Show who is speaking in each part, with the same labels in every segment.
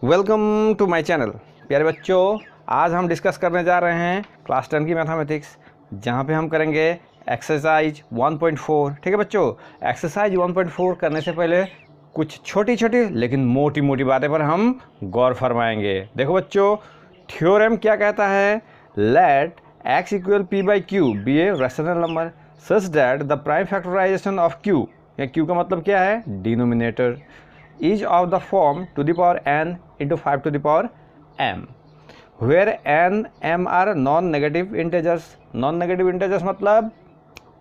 Speaker 1: Welcome to my channel. प्यारे बच्चों, आज हम डिस्कस करने जा रहे हैं क्लास 10 की मैथमेटिक्स, जहां पे हम करेंगे एक्सरसाइज 1.4। ठीक है बच्चों, एक्सरसाइज 1.4 करने से पहले कुछ छोटी छोटी लेकिन मोटी मोटी बातें पर हम गौर फरमाएंगे। देखो बच्चों, थ्योरम क्या कहता है? Let x equal p by q be a rational number such that the prime factorisation of q, या q का मतलब क्या है? Denominator is of the form to the power n into 5 to the power m, where n m are non-negative integers। non-negative integers मतलब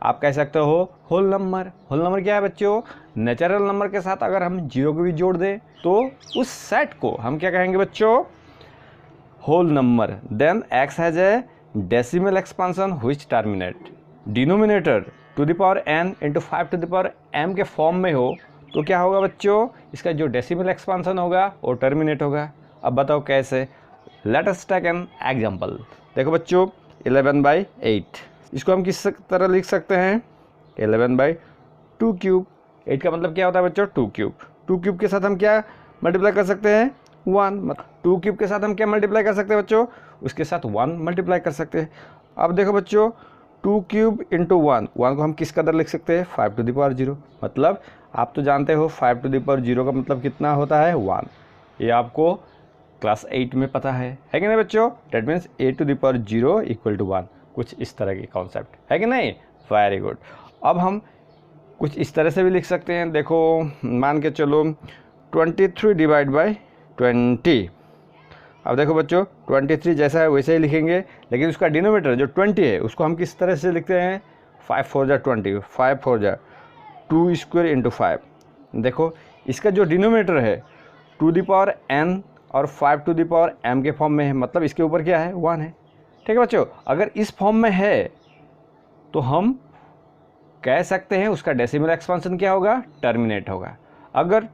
Speaker 1: आप कह सकते हो होल नंबर। होल नंबर क्या है बच्चों? नेचुरल नंबर के साथ अगर हम जीरो को भी जोड़ दें तो उस सेट को हम क्या कहेंगे बच्चों? Whole number. Then x has a decimal expansion which terminate denominator two the power n into 5 to the power m के फॉर्म में हो तो क्या होगा बच्चों? इसका जो डेसिमल एक्सपांसन होगा वो टर्मिनेट होगा। अब बताओ कैसे? Let us take an example. देखो बच्चों, 11/8 इसको हम किस तरह लिख सकते हैं? 11/2 क्यूब। 8 का मतलब क्या होता है बच्चों? 2 क्यूब। 2 क्यूब के साथ हम क्या मल्टीप्लाई कर सकते हैं? 1। 2 क्यूब के साथ हम क्या मल्टीप्लाई कर सकते हैं बच्चों? उसके साथ 1 मल्टीप्लाई कर सकते हैं। अब देखो बच्चों, 2 क्यूब इंटू 1 को हम किस कदर लिख सकते हैं? 5 टू द पावर 0। मतलब आप तो जानते हो 5 टू द पावर 0 का मतलब कितना होता है? 1। ये आपको क्लास 8 में पता है कि नहीं बच्चों? That means a to the power 0 equal to 1। कुछ इस तरह की कॉन्सेप्ट है कि नहीं? Very good. अब हम कुछ इस तरह से भी लिख सकते हैं। देखो, मान के चलो 23 डिवाइड बाई 20। अब देखो बच्चों, 23 जैसा है वैसे ही लिखेंगे, लेकिन उसका डिनोमीटर जो 20 है उसको हम किस तरह से लिखते हैं? 5 4 जा 20, 5 4 जा 2 स्क्वायर इंटू 5। देखो, इसका जो डिनोमीटर है 2 द पावर n और 5 टू द पावर m के फॉर्म में है, मतलब इसके ऊपर क्या है? 1 है। ठीक है बच्चों, अगर इस फॉर्म में है तो हम कह सकते हैं उसका डेसिमल एक्सपांसन क्या होगा? टर्मिनेट होगा। अगर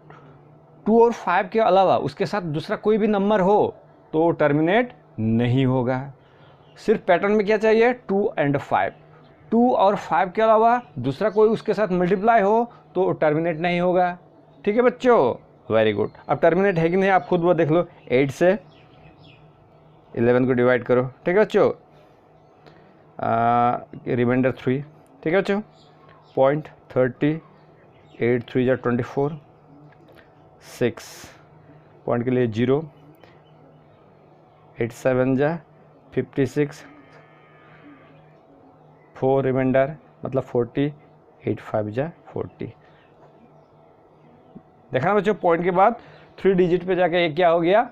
Speaker 1: 2 और 5 के अलावा उसके साथ दूसरा कोई भी नंबर हो तो टर्मिनेट नहीं होगा। सिर्फ पैटर्न में क्या चाहिए? 2 और 5। 2 और 5 के अलावा दूसरा कोई उसके साथ मल्टीप्लाई हो तो टर्मिनेट नहीं होगा। ठीक है बच्चों, वेरी गुड। अब टर्मिनेट है कि नहीं आप खुद वो देख लो। 8 से 11 को डिवाइड करो। ठीक है बच्चों, रिमाइंडर 3। ठीक है बच्चों, 0.30, 8 3 जा 24, 6 पॉइंट के लिए 0, 8 7 जा 56, 4 रिमाइंडर मतलब 40, 8 5 जा 40। देखा ना बच्चों, पॉइंट के बाद 3 डिजिट पे जाके एक क्या हो गया?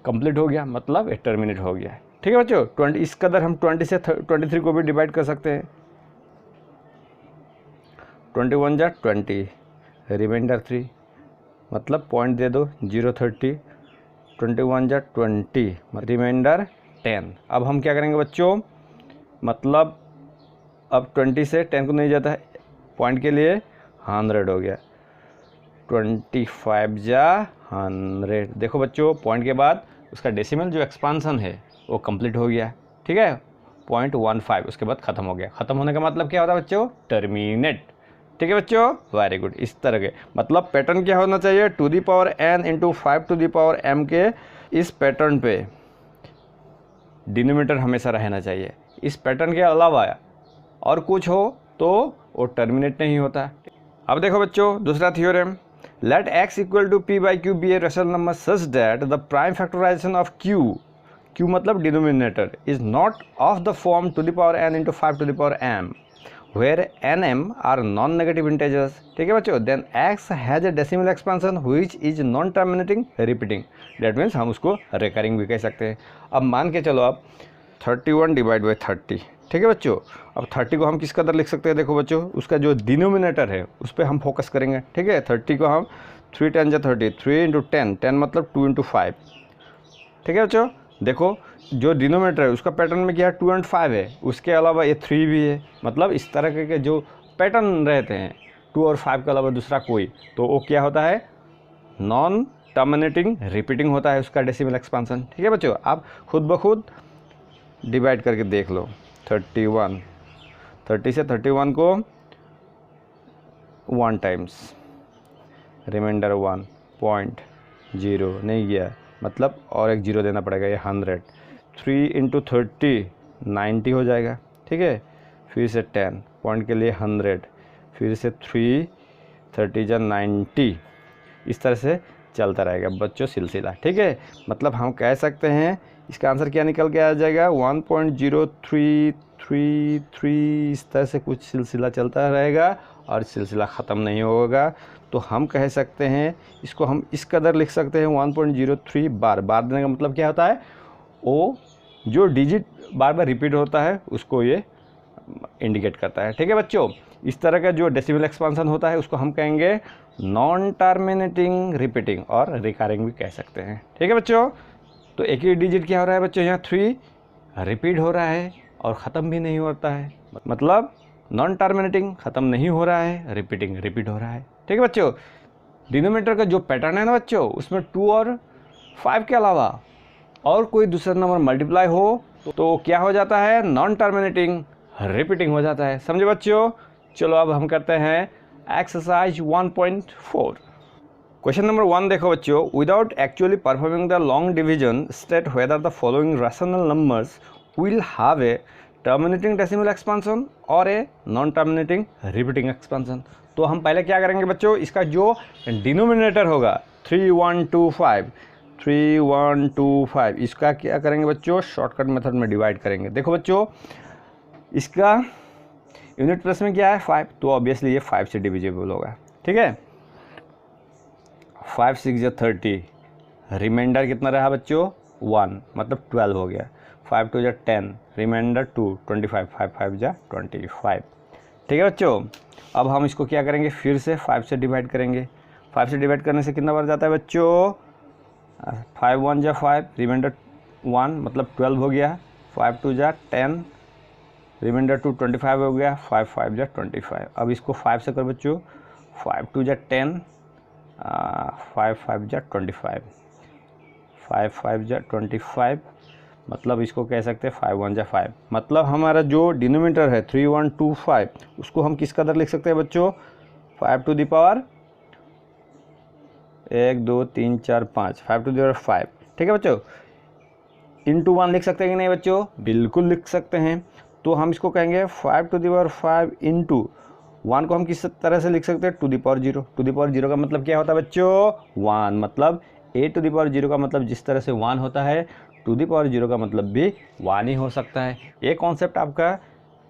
Speaker 1: कंप्लीट हो गया, मतलब एक टर्मिनेट हो गया। ठीक है बच्चों, 20 इस कदर हम 20 से 23 को भी डिवाइड कर सकते हैं। 21 जा 20, रिमाइंडर 3 मतलब पॉइंट दे दो 0 30, 21 जा 20 रिमाइंडर 10। अब हम क्या करेंगे बच्चों? मतलब अब 20 से 10 को नहीं जाता है, पॉइंट के लिए 100 हो गया। 25 जा 100। देखो बच्चों, पॉइंट के बाद उसका डेसिमल जो एक्सपांसन है वो कंप्लीट हो गया। ठीक है, 0.15 उसके बाद ख़त्म हो गया। ख़त्म होने का मतलब क्या होता है बच्चों? टर्मिनेट। ठीक है बच्चों, वेरी गुड। इस तरह के मतलब पैटर्न क्या होना चाहिए? 2 the power n into 5 to the power m के इस पैटर्न पे डिनोमिनेटर हमेशा रहना चाहिए। इस पैटर्न के अलावा और कुछ हो तो वो टर्मिनेट नहीं होता। अब देखो बच्चों, दूसरा theorem. Let x equal to p by q be a rational number such that the prime factorisation of q मतलब denominator is not of the form two the power n into 5 to the power m where nm are non-negative integers। ठीक है बच्चों, then x has a decimal expansion which is non terminating repeating. That means हम उसको recurring भी कह सकते हैं। अब मान के चलो आप 31 डिवाइड बाई 30। ठीक है बच्चों, अब 30 को हम किस कदर लिख सकते हैं? देखो बच्चों, उसका जो डिनोमिनेटर है उस पर हम फोकस करेंगे। ठीक है, 30 को हम 3 10 जा 30, 3 इंटू 10, 10 मतलब 2 इंटू 5। ठीक है बच्चों, देखो जो डिनोमिनेटर है उसका पैटर्न में क्या है? 2 और 5 है, उसके अलावा ये 3 भी है। मतलब इस तरह के जो पैटर्न रहते हैं 2 और 5 के अलावा दूसरा कोई, तो वो क्या होता है? नॉन टर्मिनेटिंग रिपीटिंग होता है उसका डेसिमल एक्सपांसन। ठीक है बच्चों, आप खुद ब खुद डिवाइड करके देख लो। 31, 30 से 31 को 1 टाइम्स, रिमाइंडर 1.0 नहीं गया, मतलब और एक जीरो देना पड़ेगा, ये 100। 3 इंटू 30 90 हो जाएगा, ठीक है। फिर से 10 पॉइंट के लिए 100, फिर से 3 30 जा 90, इस तरह से चलता रहेगा बच्चों सिलसिला, ठीक है। मतलब हम कह सकते हैं इसका आंसर क्या निकल के आ जाएगा 1.0333, इस तरह से कुछ सिलसिला चलता रहेगा और सिलसिला ख़त्म नहीं होगा। तो हम कह सकते हैं इसको हम इस कदर लिख सकते हैं 1.03 बार। बार देने का मतलब क्या होता है, वो जो डिजिट बार बार रिपीट होता है उसको ये इंडिकेट करता है, ठीक है बच्चों। इस तरह का जो डेसिमल एक्सपांसन होता है उसको हम कहेंगे नॉन टर्मिनेटिंग रिपीटिंग और रिकरिंग भी कह सकते हैं, ठीक है बच्चों। तो एक ही डिजिट क्या हो रहा है बच्चों, यहाँ 3 रिपीट हो रहा है और ख़त्म भी नहीं होता है, मतलब नॉन टर्मिनेटिंग ख़त्म नहीं हो रहा है, रिपीटिंग रिपीट हो रहा है, ठीक है बच्चों। डिनोमिनेटर का जो पैटर्न है ना बच्चों, उसमें 2 और 5 के अलावा और कोई दूसरा नंबर मल्टीप्लाई हो तो क्या हो जाता है, नॉन टर्मिनेटिंग रिपीटिंग हो जाता है, समझे बच्चों। चलो अब हम करते हैं एक्सरसाइज 1.4। क्वेश्चन नंबर 1 देखो बच्चों, without actually performing the long division state whether the following rational numbers will have a terminating decimal expansion और a non terminating repeating expansion. तो हम पहले क्या करेंगे बच्चों, इसका जो डिनोमिनेटर होगा 3125, इसका क्या करेंगे बच्चों, शॉर्टकट मेथड में डिवाइड करेंगे। देखो बच्चों, इसका यूनिट प्लेस में क्या है 5, तो ऑब्वियसली ये 5 से डिविजिबल होगा, ठीक है। 5 6 या 30, रिमाइंडर कितना रहा बच्चों 1, मतलब 12 हो गया। 5 2 या 10, रिमाइंडर 2, 25, 5 5 जा 25, ठीक है बच्चों। अब हम इसको क्या करेंगे, फिर से 5 से डिवाइड करेंगे। 5 से डिवाइड करने से कितना बार जाता है बच्चों, 5 1 जा 5, रिमाइंडर 1 मतलब 12 हो गया। 5 2 जा 10, रिमाइंडर 2 25 हो गया। 5 5 जा 25। अब इसको 5 से कर बच्चों, 5 2 जा 10, 5 5 जा 25, 5 5 जा 25, मतलब इसको कह सकते हैं 5 1 जा 5। मतलब हमारा जो डिनोमिनेटर है 3125, उसको हम किस कदर लिख सकते हैं बच्चों, 5 to the power 1 2 3 4 5, 5 to the power 5, ठीक है बच्चों। इंटू 1 लिख सकते हैं कि नहीं बच्चों, बिल्कुल लिख सकते हैं। तो हम इसको कहेंगे 5 टू द पावर 5 इंटू 1 को हम किस तरह से लिख सकते हैं, two the power 0। Two the power 0 का मतलब क्या होता है बच्चों, 1, मतलब a टू द पावर 0 का मतलब जिस तरह से 1 होता है, टू द पावर 0 का मतलब भी 1 ही हो सकता है। ये कॉन्सेप्ट आपका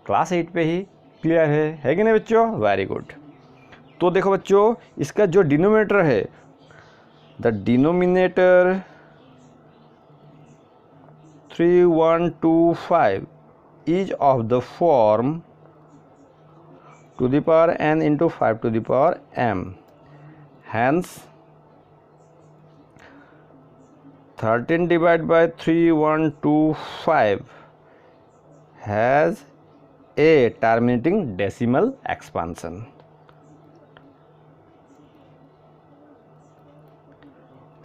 Speaker 1: क्लास 8 पे ही क्लियर है कि नहीं बच्चों, वेरी गुड। तो देखो बच्चों, इसका जो डिनोमिनेटर है, the denominator 3125 is of the form to the power n into 5 to the power m. Hence 13 divided by 3125 has a terminating decimal expansion.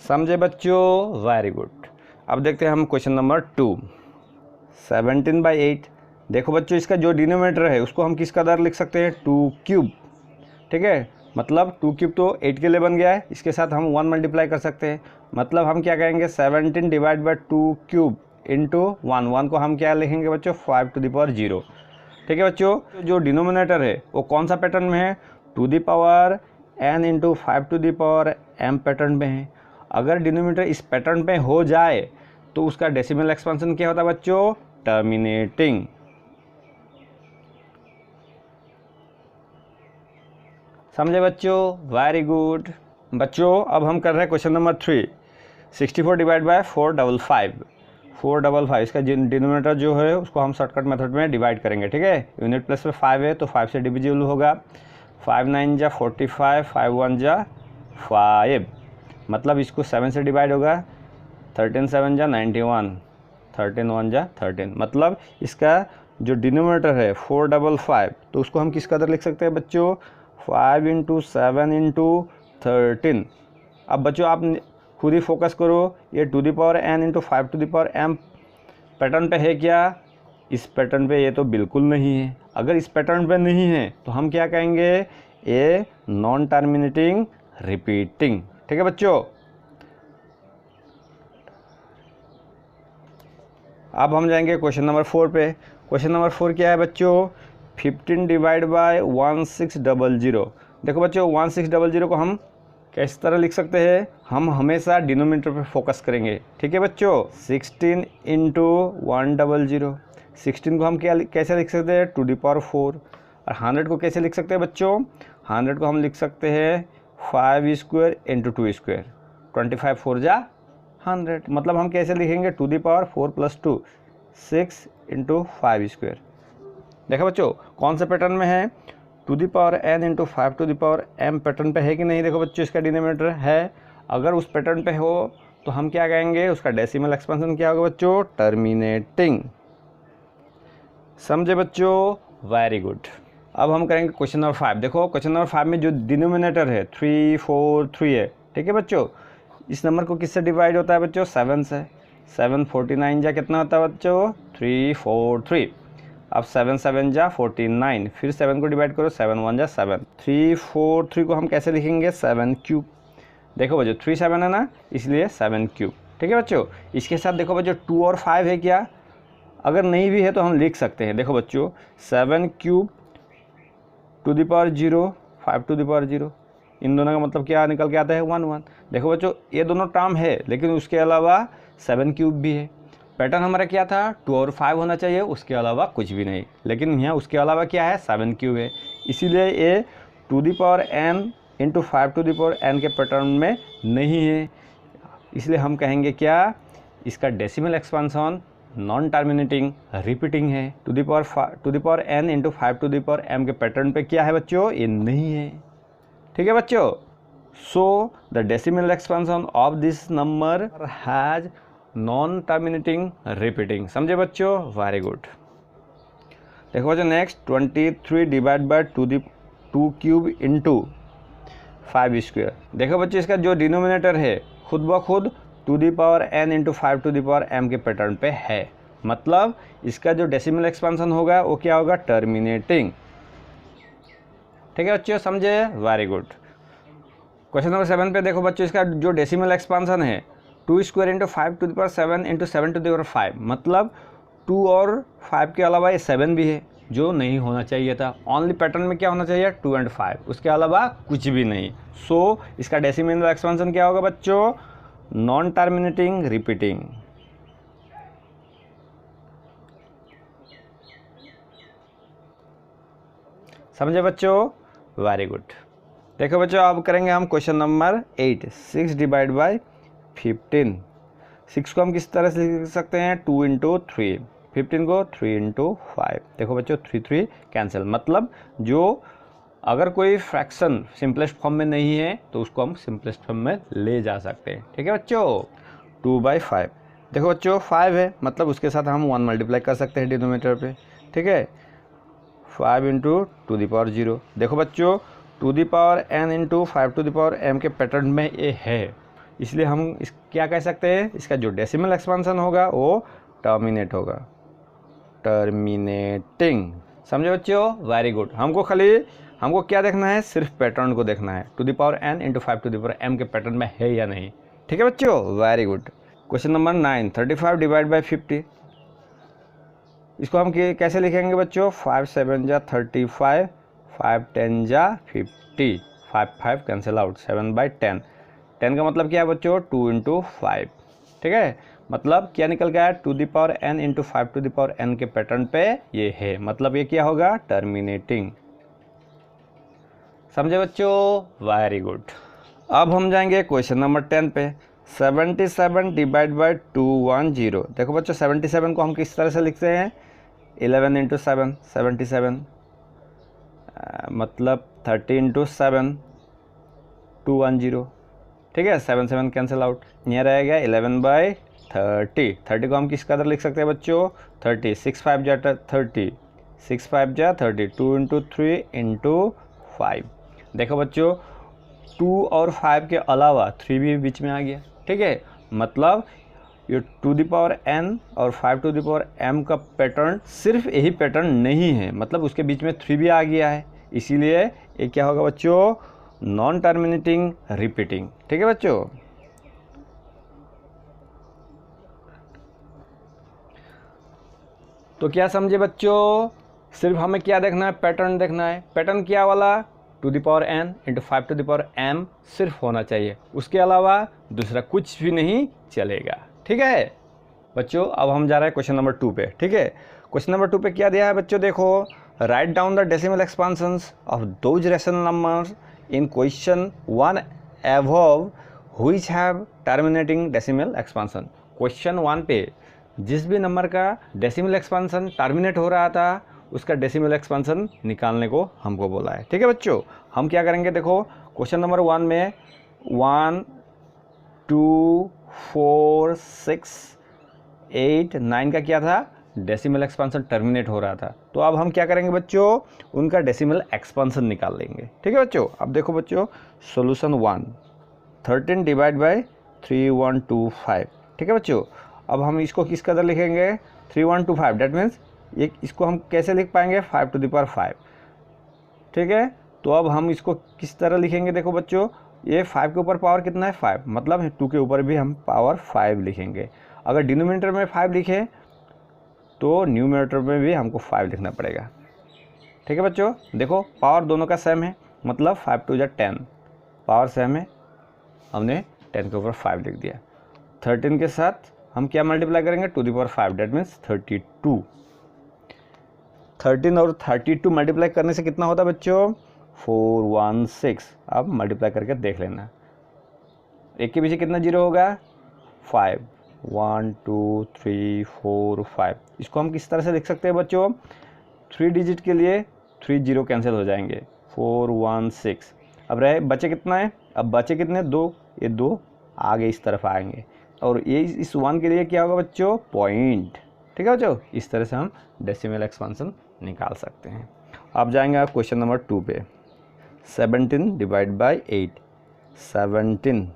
Speaker 1: समझे बच्चों, वेरी गुड। अब देखते हैं हम क्वेश्चन नंबर 2, 17/8। देखो बच्चों, इसका जो डिनोमिनेटर है उसको हम किस कदर लिख सकते हैं, 2 क्यूब, ठीक है। मतलब 2 क्यूब तो 8 के लिए बन गया है, इसके साथ हम 1 मल्टीप्लाई कर सकते हैं। मतलब हम क्या कहेंगे, 17 डिवाइड बाई 2 क्यूब इंटू 1 को हम क्या लिखेंगे बच्चों, 5 टू द पावर 0, ठीक है बच्चों। जो डिनोमिनेटर है वो कौन सा पैटर्न में है, two the power n into 5 to the power m pattern में है। अगर डिनोमिनेटर इस पैटर्न पे हो जाए तो उसका डेसिमल एक्सपेंशन क्या होता है बच्चों, टर्मिनेटिंग। समझे बच्चों, वेरी गुड। बच्चों अब हम कर रहे हैं क्वेश्चन नंबर 3, 64 डिवाइड बाय 455, इसका डिनोमिनेटर जो है उसको हम शॉर्टकट मेथड में डिवाइड करेंगे, ठीक है। यूनिट प्लस में 5 है तो 5 से डिविजिबल होगा। 5 9 जा 45, 5 1 जा 5, मतलब इसको 7 से डिवाइड होगा। 13 7 जा 91, 13 1 जा 13, मतलब इसका जो डिनोमिनेटर है 455, तो उसको हम किस कदर लिख सकते हैं बच्चों, 5 इंटू 7 इंटू 13। अब बच्चों आप खुद ही फोकस करो, ये two the power n into 5 to the power m pattern पे है क्या, इस पैटर्न पे ये तो बिल्कुल नहीं है। अगर इस पैटर्न पे नहीं है तो हम क्या कहेंगे, ये नॉन टर्मिनेटिंग रिपीटिंग, ठीक है बच्चों। अब हम जाएंगे क्वेश्चन नंबर 4 पे। क्वेश्चन नंबर 4 क्या है बच्चों, 15 डिवाइड बाय 1600। देखो बच्चों 1600 को हम किस तरह लिख सकते हैं, हम हमेशा डिनोमिनेटर पे फोकस करेंगे, ठीक है बच्चों। 16 इंटू 100, 16 को हम कैसे लिख सकते हैं, 2⁴। और 100 को कैसे लिख सकते हैं बच्चों, 100 को हम लिख सकते हैं 5 स्क्वायर इंटू 2 स्क्वायर, 25 4 जा 100। मतलब हम कैसे लिखेंगे, 2⁴ + 2 6 इंटू 5 स्क्वायर। देखा बच्चों कौन से पैटर्न में है, 2n इंटू 5m पैटर्न पे है कि नहीं। देखो बच्चों इसका डिनोमिनेटर है, अगर उस पैटर्न पे हो तो हम क्या कहेंगे, उसका डेसिमल एक्सपेंशन क्या होगा बच्चों, टर्मिनेटिंग। समझे बच्चों, वेरी गुड। अब हम करेंगे क्वेश्चन नंबर 5। देखो क्वेश्चन नंबर 5 में जो डिनोमिनेटर है 3 4 3 है, ठीक है बच्चों। इस नंबर को किससे डिवाइड होता है बच्चों, 7 से। 7 49 जा कितना होता है बच्चों, 343। अब 7 7 जा 49, फिर 7 को डिवाइड करो, 7 1 जा 7। 343 को हम कैसे लिखेंगे, 7³ देखो बच्चों 3 7 है ना, इसलिए 7³, ठीक है बच्चों। इसके साथ देखो बच्चों 2 और 5 है क्या, अगर नहीं भी है तो हम लिख सकते हैं। देखो बच्चों 7³ 2⁻0 5⁻0, इन दोनों का मतलब क्या निकल के आता है, 1 1। देखो बच्चों ये दोनों टर्म है, लेकिन उसके अलावा 7³ भी है। पैटर्न हमारा क्या था, 2 और 5 होना चाहिए, उसके अलावा कुछ भी नहीं, लेकिन यहाँ उसके अलावा क्या है, 7³ है, इसीलिए ये 2n इंटू 5n के पैटर्न में नहीं है। इसलिए हम कहेंगे क्या, इसका decimal expansion non terminating repeating है। 2n इंटू 5m के पैटर्न पे क्या है बच्चों, ये नहीं है, ठीक है बच्चों। So the decimal expansion of this number has non terminating repeating. समझे बच्चों, वेरी गुड। देखो बच्चों next 23 divide by 2³ into 5 square. देखो बच्चों इसका जो डिनोमिनेटर है खुद ब खुद 2n इंटू 5m के पैटर्न पे है, मतलब इसका जो डेसिमल एक्सपेंशन होगा वो क्या होगा, टर्मिनेटिंग, ठीक है बच्चों, समझे, वेरी गुड। क्वेश्चन नंबर 7 पे देखो बच्चों इसका जो डेसिमल एक्सपेंशन है 2 स्क्वायर इंटू 5⁻7 इंटू 7⁵, मतलब 2 और 5 के अलावा ये 7 भी है, जो नहीं होना चाहिए था। ओनली पैटर्न में क्या होना चाहिए, 2 और 5, उसके अलावा कुछ भी नहीं। सो इसका डेसिमल एक्सपेंशन क्या होगा बच्चों, नॉन टर्मिनेटिंग रिपीटिंग। समझे बच्चों, वेरी गुड। देखो बच्चों अब करेंगे हम क्वेश्चन नंबर 8, 6 डिवाइड बाय 15। 6 को हम किस तरह से लिख सकते हैं, 2 इंटू 3, 15 को 3 इंटू 5। देखो बच्चों 3 3 कैंसिल, मतलब जो अगर कोई फ्रैक्शन सिंपलेस्ट फॉर्म में नहीं है तो उसको हम सिंपलेस्ट फॉर्म में ले जा सकते हैं, ठीक है बच्चों। 2/5, देखो बच्चों 5 है, मतलब उसके साथ हम 1 मल्टीप्लाई कर सकते हैं डिनोमिनेटर पे, ठीक है। 5 इंटू 2⁻0, देखो बच्चों 2n इंटू 5m के पैटर्न में ये है, इसलिए हम इस क्या कह सकते हैं, इसका जो डेसिमल एक्सपेंशन होगा वो टर्मिनेट होगा, टर्मिनेटिंग। समझे बच्चों, वेरी गुड। हमको क्या देखना है, सिर्फ पैटर्न को देखना है, 2n इंटू 5m के पैटर्न में है या नहीं, ठीक है बच्चों, very good. Question number 9, 35 divide by 50। इसको हम कैसे लिखेंगे बच्चों, 5 7 जा 35, 5 10 जा 50, 5 5 कैंसिल आउट, 7/10। 10 का मतलब क्या है बच्चों, 2 इंटू 5, ठीक है। मतलब क्या निकल गया, 2n इंटू 5n के पैटर्न पे ये है, मतलब ये क्या होगा, टर्मिनेटिंग। समझे बच्चों, वेरी गुड। अब हम जाएंगे क्वेश्चन नंबर 10 पे, 77 डिवाइड बाय 210। देखो बच्चों 77 को हम किस तरह से लिखते हैं, 11 इंटू 7 77, मतलब 30 इंटू 7 210, ठीक है। 7 7 कैंसिल आउट, यहाँ रहेगा 11/30। 30 को हम किस कदर लिख सकते हैं बच्चों, 30, 6 5 जा 30, 6 5 जा 30, 2 इंटू 3 इंटू 5। देखो बच्चों 2 और 5 के अलावा 3 भी बीच में आ गया, ठीक है। मतलब ये 2n और 5m का पैटर्न सिर्फ यही पैटर्न नहीं है, मतलब उसके बीच में 3 भी आ गया है, इसीलिए ये क्या होगा बच्चों, नॉन टर्मिनेटिंग रिपीटिंग, ठीक है बच्चों। तो क्या समझे बच्चों, सिर्फ हमें क्या देखना है, पैटर्न देखना है। पैटर्न क्या वाला, two the power n into 5 to the power m सिर्फ होना चाहिए, उसके अलावा दूसरा कुछ भी नहीं चलेगा। ठीक है बच्चों, अब हम जा रहे हैं क्वेश्चन नंबर 2 पे। ठीक है, क्वेश्चन नंबर 2 पे क्या दिया है बच्चों, देखो, write down the decimal expansions of those rational numbers in question 1 above which have terminating decimal expansion. Question 1 पे जिस भी नंबर का डेसिमल एक्सपांशन टर्मिनेट हो रहा था उसका डेसिमल एक्सपांशन निकालने को हमको बोला है। ठीक है बच्चों, हम क्या करेंगे, देखो क्वेश्चन नंबर 1 में 1 2 4 6 8 9 का क्या था, डेसिमल एक्सपांशन टर्मिनेट हो रहा था। तो अब हम क्या करेंगे बच्चों, उनका डेसिमल एक्सपांशन निकाल लेंगे। ठीक है बच्चों, अब देखो बच्चों, सॉल्यूशन 1 13 डिवाइड बाय 3125। ठीक है बच्चों, अब हम इसको किस कदर लिखेंगे, 3125, डेट मीन्स ये इसको हम कैसे लिख पाएंगे, 5 टू द पावर 5। ठीक है, तो अब हम इसको किस तरह लिखेंगे, देखो बच्चों, ये 5 के ऊपर पावर कितना है, 5, मतलब 2 के ऊपर भी हम पावर 5 लिखेंगे। अगर डिनोमिनेटर में 5 लिखें तो न्यूमरेटर में भी हमको 5 लिखना पड़ेगा। ठीक है बच्चों, देखो पावर दोनों का सेम है, मतलब 5 टू 10, पावर सेम है, हमने 10 के ऊपर 5 लिख दिया। 13 के साथ हम क्या मल्टीप्लाई करेंगे, two the power 5, that means 32। 13 और 32 मल्टीप्लाई करने से कितना होता है बच्चों, 416। अब मल्टीप्लाई करके देख लेना, एक के पीछे कितना जीरो होगा, 5, 1 2 3 4 5। इसको हम किस तरह से लिख सकते हैं बच्चों, 3 डिजिट के लिए 3 जीरो कैंसिल हो जाएंगे, 416। अब रहे बचे कितना है, अब बचे कितने, 2, ये 2 आगे इस तरफ आएंगे, और ये इस 1 के लिए क्या होगा बच्चों, पॉइंट। ठीक है बच्चों, इस तरह से हम डेसिमल एक्सपांशन निकाल सकते हैं। अब जाएंगे आप क्वेश्चन नंबर 2 पे, 17 डिवाइड बाय 8। 17,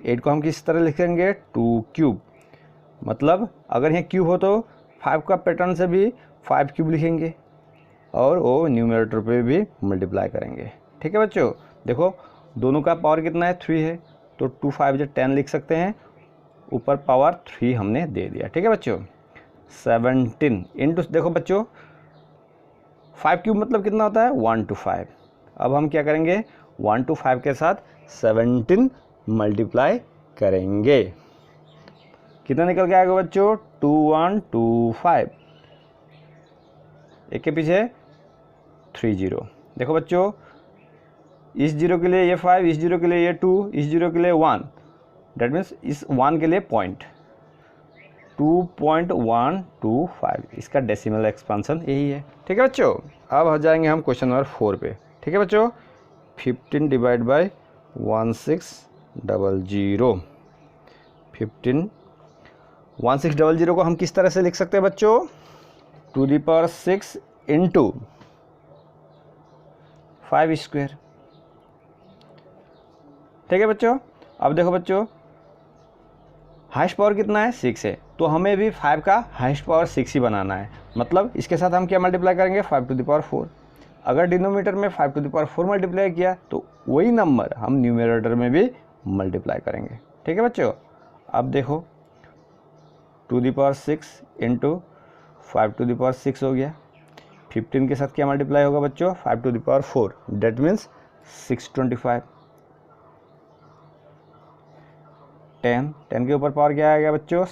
Speaker 1: 8 को हम किस तरह लिखेंगे, 2 क्यूब, मतलब अगर यहाँ क्यूब हो तो 5 का पैटर्न से भी 5 क्यूब लिखेंगे और वो न्यूमरेटर पे भी मल्टीप्लाई करेंगे। ठीक है बच्चों, देखो दोनों का पावर कितना है, 3 है, तो 2 5 जो 10 लिख सकते हैं, ऊपर पावर 3 हमने दे दिया। ठीक है बच्चों, 17 इंटू, देखो बच्चों 5 क्यूब मतलब कितना होता है, 1 to 5। अब हम क्या करेंगे, 1 to 5 के साथ 17 मल्टीप्लाई करेंगे, कितना निकल के आएगा बच्चों, 2125, एक के पीछे 3 जीरो। देखो बच्चों, इस जीरो के लिए ये 5, इस जीरो के लिए ये 2, इस जीरो के लिए 1, डेट मीन्स इस 1 के लिए पॉइंट, 2.125, इसका डेसिमल एक्सपांशन यही है। ठीक है बच्चों, अब आ जाएंगे हम क्वेश्चन नंबर 4 पे। ठीक है बच्चों, 15 डिवाइड बाय 1600। 15 1600 को हम किस तरह से लिख सकते हैं बच्चों, two the power 6 into 5 square. ठीक है बच्चों, अब देखो बच्चों, हाईएस्ट पावर कितना है, 6 है, तो हमें भी 5 का हाईएस्ट पावर 6 ही बनाना है, मतलब इसके साथ हम क्या मल्टीप्लाई करेंगे, 5 टू द पावर 4। अगर डिनोमिनेटर में 5 टू द पावर 4 मल्टीप्लाई किया तो वही नंबर हम न्यूमरेटर में भी मल्टीप्लाई करेंगे। ठीक है बच्चों, अब देखो to the power 6 into 5 to the power 6 हो गया, 15 के साथ क्या मल्टीप्लाई होगा बच्चों, 5 to the power 4, that means 625। 10 के ऊपर पावर क्या आएगा बच्चों,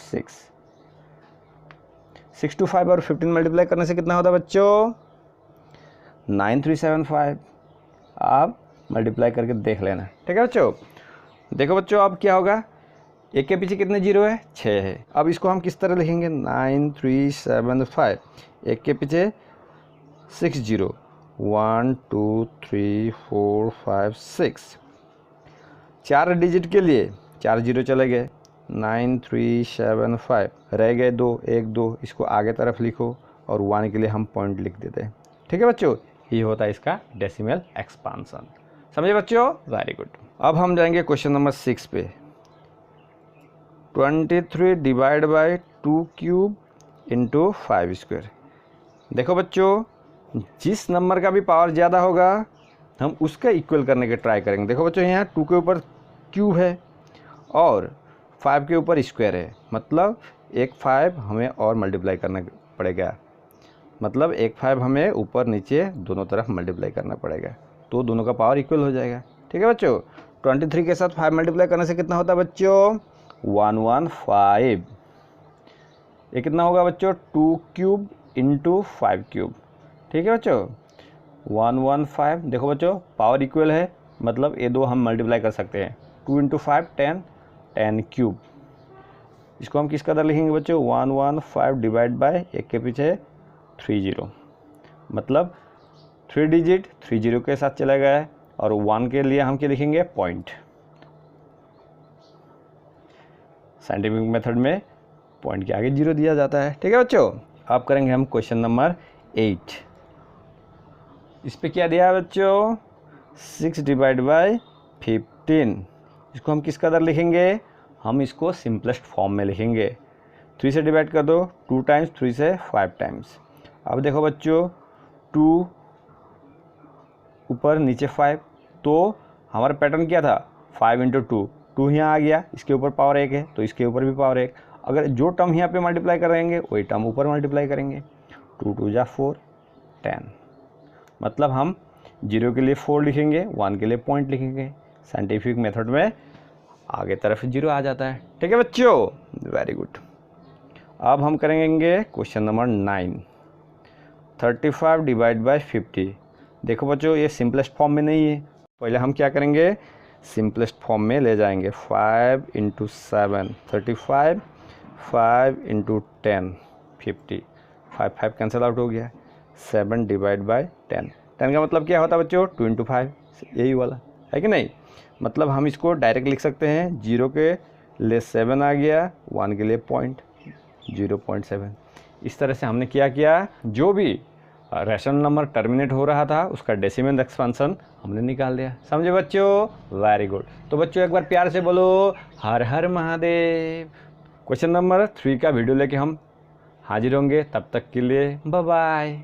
Speaker 1: 6 to 5 और 15 मल्टीप्लाई करने से कितना होता है बच्चों, 9375। आप मल्टीप्लाई करके देख लेना। ठीक है बच्चों, देखो बच्चों अब क्या होगा, एक के पीछे कितने जीरो है, 6 है। अब इसको हम किस तरह लिखेंगे, 9375, एक के पीछे 6 जीरो, 1 2 3 4 5 6, 4 डिजिट के लिए 4 जीरो चले गए, 9375, रह गए 2, 1 2, इसको आगे तरफ लिखो और 1 के लिए हम पॉइंट लिख देते हैं। ठीक है बच्चों, ये होता है इसका डेसिमल एक्सपांशन। समझे बच्चों, वेरी गुड। अब हम जाएंगे क्वेश्चन नंबर 6 पे, 23 divide by 2 cube into 5 square. देखो बच्चों, जिस नंबर का भी पावर ज़्यादा होगा हम उसका इक्वल करने के ट्राई करेंगे। देखो बच्चों, यहाँ 2 के ऊपर क्यूब है और 5 के ऊपर स्क्वायर है, मतलब एक 5 हमें और मल्टीप्लाई करने पड़ेगा, मतलब 1 5 हमें ऊपर नीचे दोनों तरफ मल्टीप्लाई करना पड़ेगा, तो दोनों का पावर इक्वल हो जाएगा। ठीक है बच्चों, 23 के साथ 5 मल्टीप्लाई करने से कितना होता है बच्चों? 115। ये कितना होगा बच्चों? 2 क्यूब इंटू 5 क्यूब। ठीक है बच्चों, 115। देखो बच्चों पावर इक्वल है, मतलब ये दो हम मल्टीप्लाई कर सकते हैं। 2 इंटू 5 10, 10 क्यूब। इसको हम किस कदर लिखेंगे बच्चों? 115 डिवाइड बाय 1 के पीछे 30, मतलब 3 डिजिट 30 के साथ चला गया है, और 1 के लिए हम क्या लिखेंगे? पॉइंट। साइंटिफिक मेथड में पॉइंट के आगे 0 दिया जाता है। ठीक है बच्चों, अब करेंगे हम क्वेश्चन नंबर 8। इस पे क्या दिया है बच्चों? 6 डिवाइड बाय 15। इसको हम किस कदर लिखेंगे? हम इसको सिंपलेस्ट फॉर्म में लिखेंगे। 3 से डिवाइड कर दो, 2 टाइम्स, 3 से 5 टाइम्स। अब देखो बच्चों 2 ऊपर नीचे 5, तो हमारा पैटर्न क्या था? 5 इंटू 2, 2 यहाँ आ गया, इसके ऊपर पावर 1 है तो इसके ऊपर भी पावर 1। अगर जो टर्म यहाँ पे मल्टीप्लाई करेंगे वही टर्म ऊपर मल्टीप्लाई करेंगे। 2 2 जा 4, 10, मतलब हम 0 के लिए 4 लिखेंगे, 1 के लिए पॉइंट लिखेंगे। साइंटिफिक मेथड में आगे तरफ 0 आ जाता है। ठीक है बच्चों, वेरी गुड। अब हम करेंगे क्वेश्चन नंबर 9। 35 divide by 50। देखो बच्चों ये सिंपलेस्ट फॉर्म में नहीं है, पहले हम क्या करेंगे? सिंपलेस्ट फॉर्म में ले जाएंगे। 5 इंटू 7 35, 5 इंटू 10 50, 5 5 कैंसिल आउट हो गया। 7 डिवाइड बाय 10, 10 का मतलब क्या होता है बच्चों? 2 इंटू 5, यही वाला है कि नहीं? मतलब हम इसको डायरेक्ट लिख सकते हैं। 0 के लिए 7 आ गया, 1 के लिए पॉइंट, 0.7। इस तरह से हमने क्या किया? जो भी रैशनल नंबर टर्मिनेट हो रहा था उसका डेसिमल एक्सपेंशन हमने निकाल दिया। समझे बच्चों? Very good. तो बच्चों एक बार प्यार से बोलो हर हर महादेव। क्वेश्चन नंबर 3 का वीडियो लेके हम हाजिर होंगे, तब तक के लिए बाय बाय।